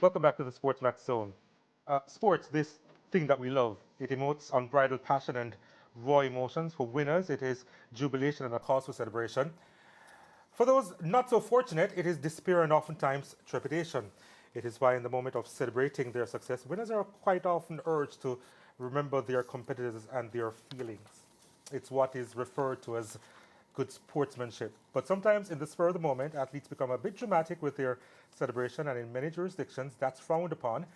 Welcome back to the SportsMax Zone. Sports, this thing that we love, it emotes unbridled passion and raw emotions. For winners, it is jubilation and a cause for celebration. For those not so fortunate, it is despair and oftentimes trepidation. It is why, in the moment of celebrating their success, winners are quite often urged to remember their competitors and their feelings. It's what is referred to as good sportsmanship. But sometimes, in the spur of the moment, athletes become a bit dramatic with their celebration, and in many jurisdictions, that's frowned upon.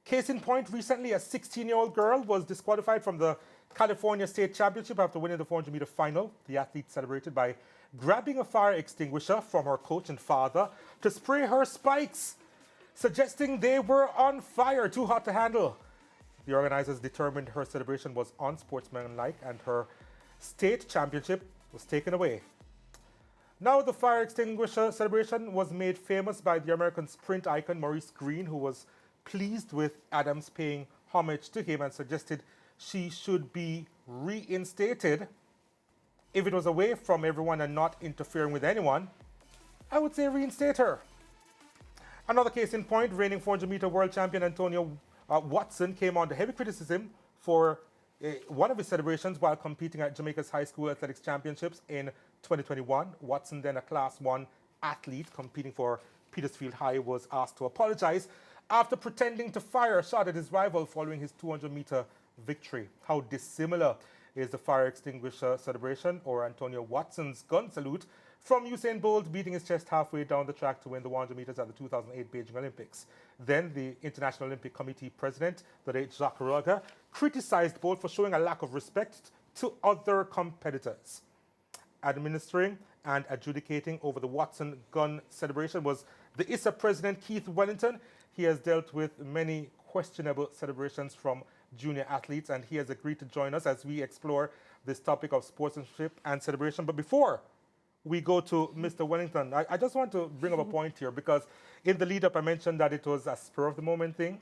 Case in point, recently, a 16-year-old girl was disqualified from the California State Championship after winning the 400-meter final. The athlete celebrated by grabbing a fire extinguisher from her coach and father to spray her spikes, suggesting they were on fire, too hot to handle. The organizers determined her celebration was unsportsmanlike and her state championship was taken away. Now, the fire extinguisher celebration was made famous by the American sprint icon Maurice Green, who was pleased with Adams paying homage to him and suggested she should be reinstated. If it was away from everyone and not interfering with anyone, I would say reinstate her. Another case in point, reigning 400-meter world champion Antonio Watson came under heavy criticism for one of his celebrations while competing at Jamaica's High School Athletics Championships in 2021. Watson, then a Class 1 athlete competing for Petersfield High, was asked to apologize after pretending to fire a shot at his rival following his 200-meter victory. How dissimilar is the fire extinguisher celebration or Antonio Watson's gun salute from Usain Bolt beating his chest halfway down the track to win the 100 meters at the 2008 Beijing Olympics. Then the International Olympic Committee president, the late Jacques Roger, criticized Bolt for showing a lack of respect to other competitors. Administering and adjudicating over the Watson gun celebration was the ISA president, Keith Wellington. He has dealt with many questionable celebrations from junior athletes, and he has agreed to join us as we explore this topic of sportsmanship and celebration. But before we go to Mr. Wellington, I just want to bring up a point here, because in the lead-up I mentioned that it was a spur-of-the-moment thing.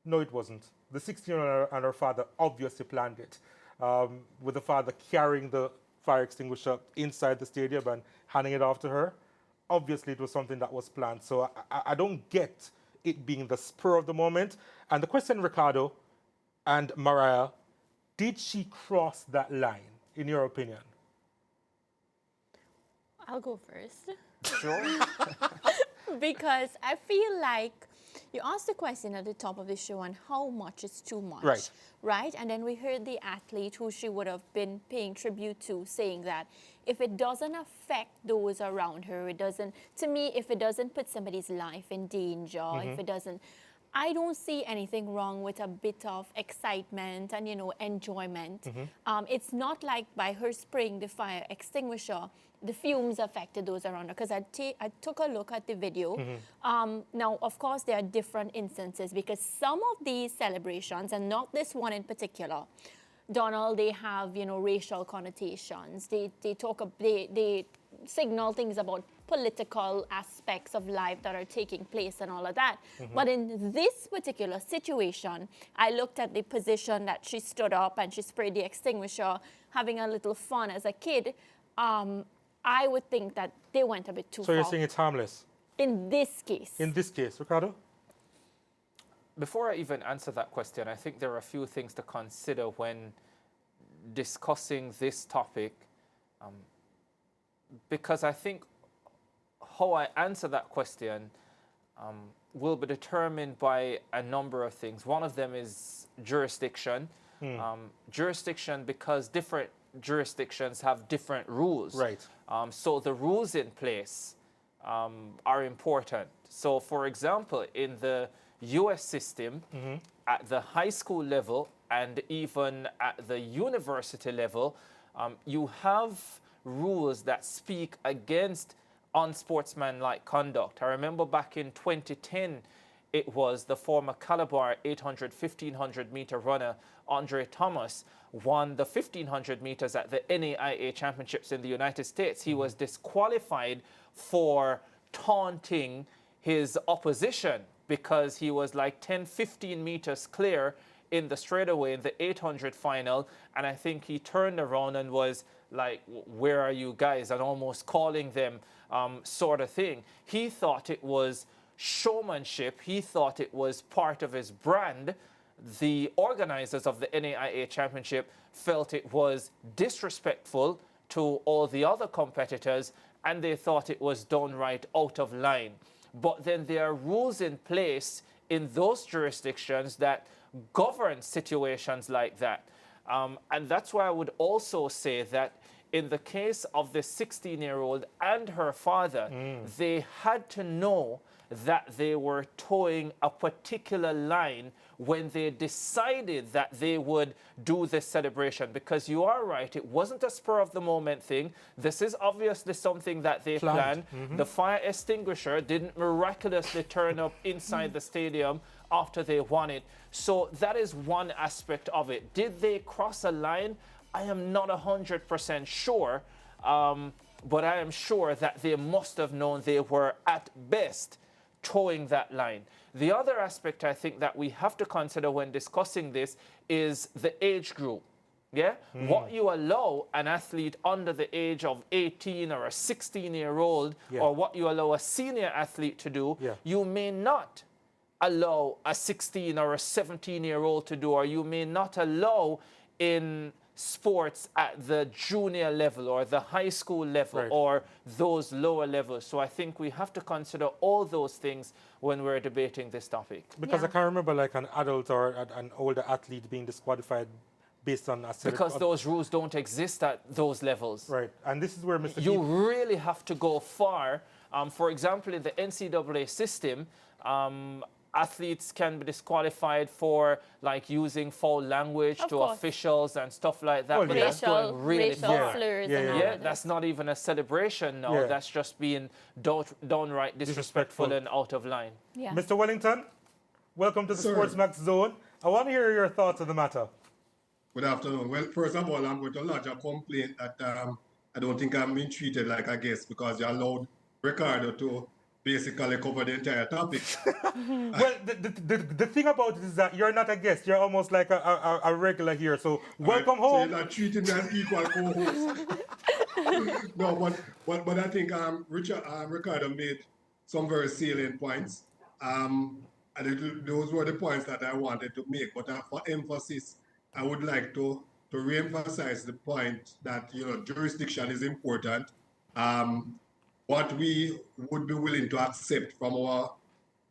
No, it wasn't. The 16-year-old and her father obviously planned it, with the father carrying the fire extinguisher inside the stadium and handing it off to her. Obviously, it was something that was planned. So I don't get it being the spur of the moment. And the question, Ricardo and Mariah, did she cross that line, in your opinion? I'll go first. Sure. Because I feel like you asked the question at the top of the show on how much is too much. Right? And then we heard the athlete who she would have been paying tribute to saying that if it doesn't affect those around her, it doesn't, to me, if it doesn't put somebody's life in danger, if it doesn't, I don't see anything wrong with a bit of excitement and, enjoyment. It's not like by her spraying the fire extinguisher, the fumes affected those around her. Because I took a look at the video. Now, of course, there are different instances because some of these celebrations, and not this one in particular, Donald, they have, racial connotations. They signal things about political aspects of life that are taking place and all of that. But in this particular situation, I looked at the position that she stood up and she sprayed the extinguisher, having a little fun as a kid. I would think that they went a bit too far. So you're saying it's harmless? In this case. In this case, Ricardo? Before I even answer that question, I think there are a few things to consider when discussing this topic, because I think how I answer that question will be determined by a number of things. One of them is jurisdiction. Jurisdiction, because different jurisdictions have different rules. Right. So the rules in place are important. So, for example, in the U.S. system, at the high school level and even at the university level, you have rules that speak against unsportsmanlike conduct. I remember back in 2010, it was the former Calabar 800, 1500 meter runner, Andre Thomas, won the 1500 meters at the NAIA championships in the United States. He was disqualified for taunting his opposition because he was like 10, 15 meters clear in the straightaway in the 800 final. And I think he turned around and was like, where are you guys? And almost calling them sort of thing. He thought it was showmanship. He thought it was part of his brand. The organizers of the NAIA championship felt it was disrespectful to all the other competitors, and they thought it was downright out of line. But then there are rules in place in those jurisdictions that govern situations like that. And that's why I would also say that in the case of the 16-year-old and her father, they had to know that they were towing a particular line when they decided that they would do this celebration. Because you are right, it wasn't a spur of the moment thing. This is obviously something that they planned. The fire extinguisher didn't miraculously turn up inside the stadium after they won it. So that is one aspect of it. Did they cross a line? I am not 100% sure, but I am sure that they must have known they were at best towing that line. The other aspect I think that we have to consider when discussing this is the age group. Yeah? What you allow an athlete under the age of 18 or a 16-year-old, or what you allow a senior athlete to do, you may not allow a 16 or a 17-year-old to do, or you may not allow in sports at the junior level or the high school level or those lower levels. So I think we have to consider all those things when we're debating this topic. Because I can't remember like an adult or an older athlete being disqualified based on a because those rules don't exist at those levels. Right, and this is where Mr. You really have to go far. For example, in the NCAA system, athletes can be disqualified for like using foul language to officials and stuff like that. Well, but that's going really far. Slurs and all of That's not even a celebration now. That's just being downright disrespectful and out of line. Mr. Wellington, welcome to the SportsMax Zone. I want to hear your thoughts on the matter. Good afternoon. Well, first of all, I'm going to lodge a complaint that I don't think I'm being treated like a guest because you allowed Ricardo to basically cover the entire topic. Well, the thing about it is that you're not a guest. You're almost like a regular here. So welcome home. So you're not treating me as equal co-host. No, but I think Ricardo made some very salient points. And those were the points that I wanted to make. But for emphasis, I would like to re-emphasize the point that jurisdiction is important. What we would be willing to accept from our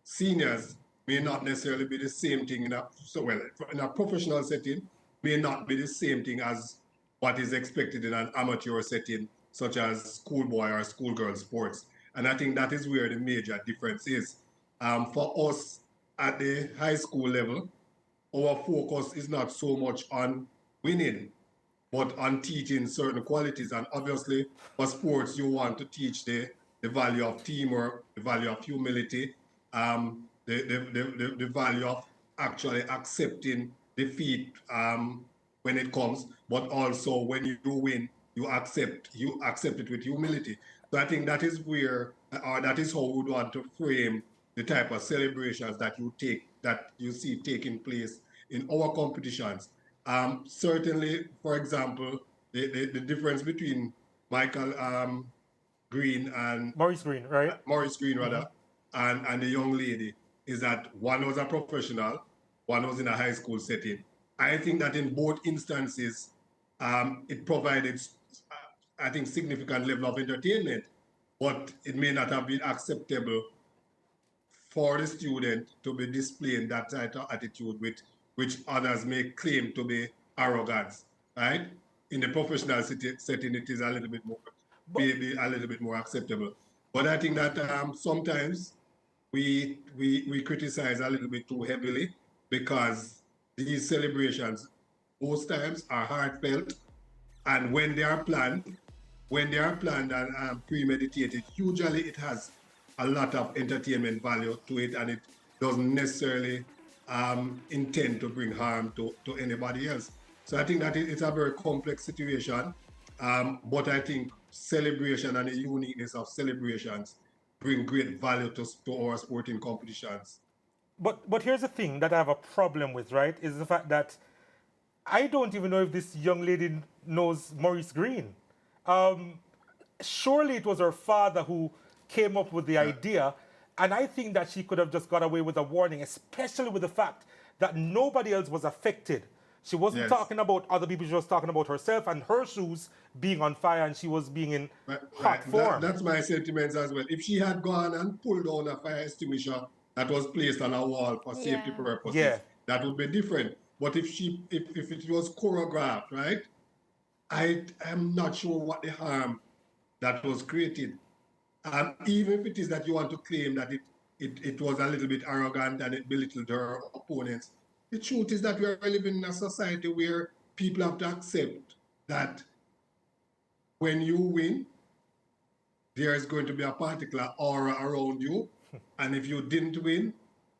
seniors may not necessarily be the same thing in a professional setting, may not be the same thing as what is expected in an amateur setting, such as schoolboy or schoolgirl sports. And I think that is where the major difference is. For us at the high school level, our focus is not so much on winning, but on teaching certain qualities. And obviously, for sports, you want to teach the value of teamwork, the value of humility, the value of actually accepting defeat when it comes, but also when you win, you accept it with humility. So I think that is where, or that is how we would want to frame the type of celebrations that you see taking place in our competitions. Certainly, for example, the difference between Michael Green and Maurice Green, right? Maurice Green, rather, and the young lady is that one was a professional, one was in a high school setting. I think that in both instances, it provided, I think, significant level of entertainment, but it may not have been acceptable for the student to be displaying that type of attitude which others may claim to be arrogance, right? In the professional setting, it is a little bit more, maybe a little bit more acceptable. But I think that sometimes we criticize a little bit too heavily because these celebrations most times are heartfelt, and when they are planned and premeditated, usually it has a lot of entertainment value to it, and it doesn't necessarily intend to bring harm to anybody else. So I think that it's a very complex situation, but I think celebration and the uniqueness of celebrations bring great value to our sporting competitions. But here's the thing that I have a problem with, right, is the fact that I don't even know if this young lady knows Maurice Green. Surely it was her father who came up with the idea. And I think that she could have just got away with a warning, especially with the fact that nobody else was affected. She wasn't Yes. talking about other people, she was talking about herself and her shoes being on fire, and she was being in hot Right. form. That's my sentiments as well. If she had gone and pulled down a fire extinguisher that was placed on a wall for safety Yeah. Yeah. purposes, that would be different. But if it was choreographed, right, I am not sure what the harm that was created. Even if it is that you want to claim that it was a little bit arrogant and it belittled her opponents, the truth is that we are living in a society where people have to accept that when you win, there is going to be a particular aura around you. And if you didn't win,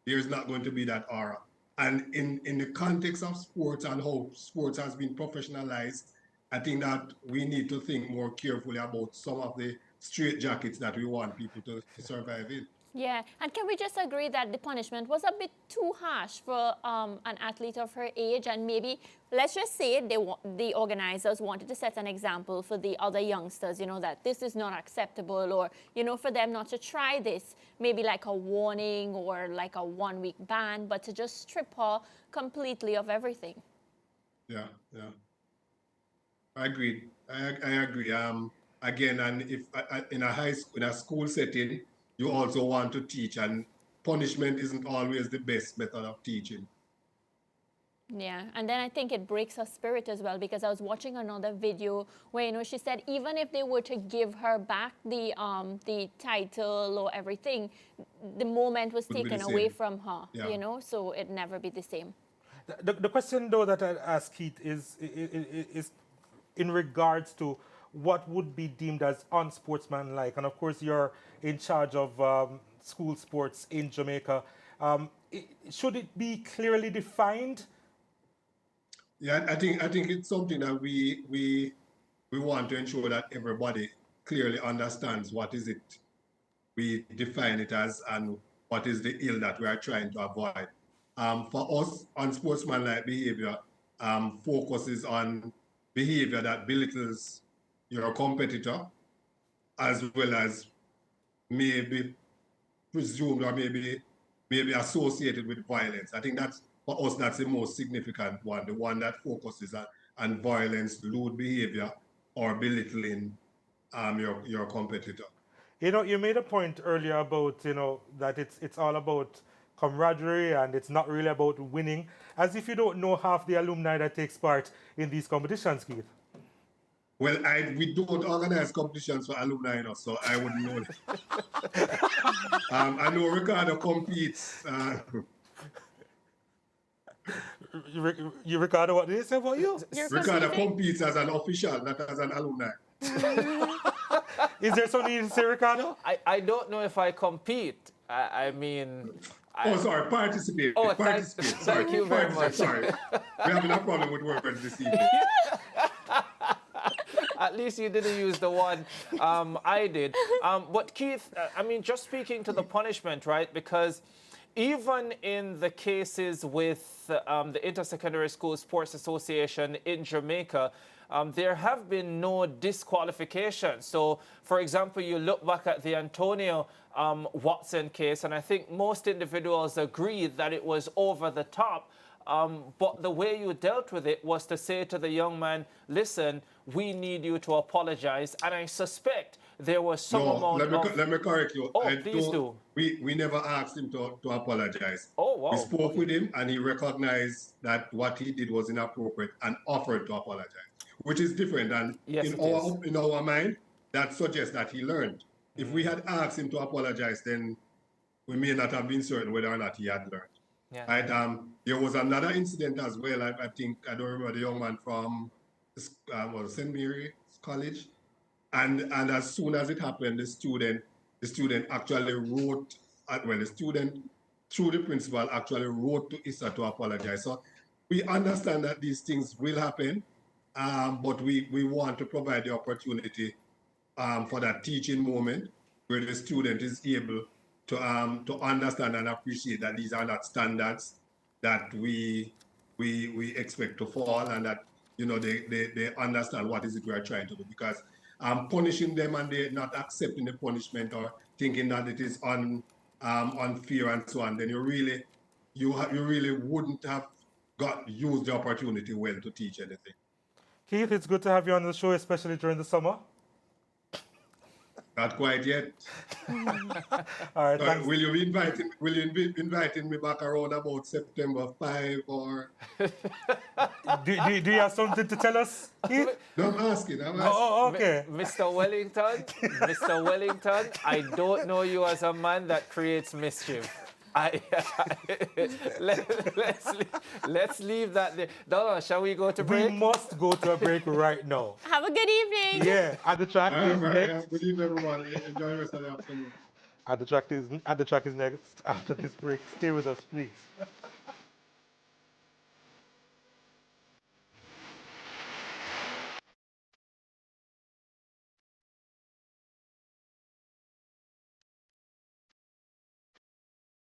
there's not going to be that aura. And in the context of sports and how sports has been professionalized, I think that we need to think more carefully about some of the straitjackets that we want people to survive in. Yeah, and can we just agree that the punishment was a bit too harsh for an athlete of her age, and maybe, let's just say the organizers wanted to set an example for the other youngsters, you know, that this is not acceptable, or, you know, for them not to try this, maybe like a warning or like a 1-week ban, but to just strip her completely of everything. Yeah. I agree. I agree. Again, and if in a high school, in a school setting, you also want to teach, and punishment isn't always the best method of teaching. Yeah, and then I think it breaks her spirit as well, because I was watching another video where, you know, she said even if they were to give her back the title or everything, the moment was Would be taken the away same. from her, Yeah. you know, so it'd never be the same. The question, though, that I ask Keith is in regards to what would be deemed as unsportsmanlike. And of course, you're in charge of school sports in Jamaica. Should it be clearly defined? Yeah, I think it's something that we want to ensure that everybody clearly understands what is it we define it as and what is the ill that we are trying to avoid. For us, unsportsmanlike behavior focuses on behavior that belittles your competitor, as well as maybe presumed or maybe associated with violence. I think that's, for us, that's the most significant one, the one that focuses on violence, lewd behavior, or belittling your competitor. You know, you made a point earlier about, you know, that it's all about camaraderie and it's not really about winning, as if you don't know half the alumni that takes part in these competitions, Keith. Well, we don't organize competitions for alumni, you know, so I wouldn't know that. I know Ricardo competes. You Ricardo, what did they say about you? You're Ricardo competing? competes as an official, not as an alumni. Is there something you need to say, Ricardo? I don't know if I compete. I mean, Oh, sorry, participate. Oh, participate. thank you very much. Sorry. We're having a problem with words this evening. at least you didn't use the one I did. But Keith, I mean, just speaking to the punishment, right? Because even in the cases with the Intersecondary School Sports Association in Jamaica, there have been no disqualifications. So, for example, you look back at the Antonio Watson case, and I think most individuals agree that it was over the top. But the way you dealt with it was to say to the young man, listen, we need you to apologize. And I suspect there was some amount of... Let me correct you. Oh, please do. We never asked him to apologize. Oh, wow. We spoke with him and he recognized that what he did was inappropriate and offered to apologize, which is different. And Yes, in our mind, that suggests that he learned. If we had asked him to apologize, then we may not have been certain whether or not he had learned. Yeah. Right? There was another incident as well. I think, I don't remember, the young man from St. Mary's College. And as soon as it happened, the student actually wrote, the student, through the principal, actually wrote to ISA to apologize. So we understand that these things will happen, but we want to provide the opportunity for that teaching moment where the student is able to understand and appreciate that these are not standards that we expect to fall, and that, you know, they understand what is it we are trying to do. Because punishing them and they not accepting the punishment or thinking that it is unfair and so on, then you really wouldn't have used the opportunity well to teach anything. Keith, it's good to have you on the show, especially during the summer. Not quite yet. All right, thanks. Will you be inviting me back around about September 5 or? Do you have something to tell us, Keith? No, I'm asking. Oh, okay. Mr. Wellington, I don't know you as a man that creates mischief. Let's leave that there. No, shall we go to break? We must go to a break right now. Have a good evening. Yeah, at the track is next. Good evening, everyone. Enjoy the rest of the afternoon. At the track is next after this break. Stay with us, please.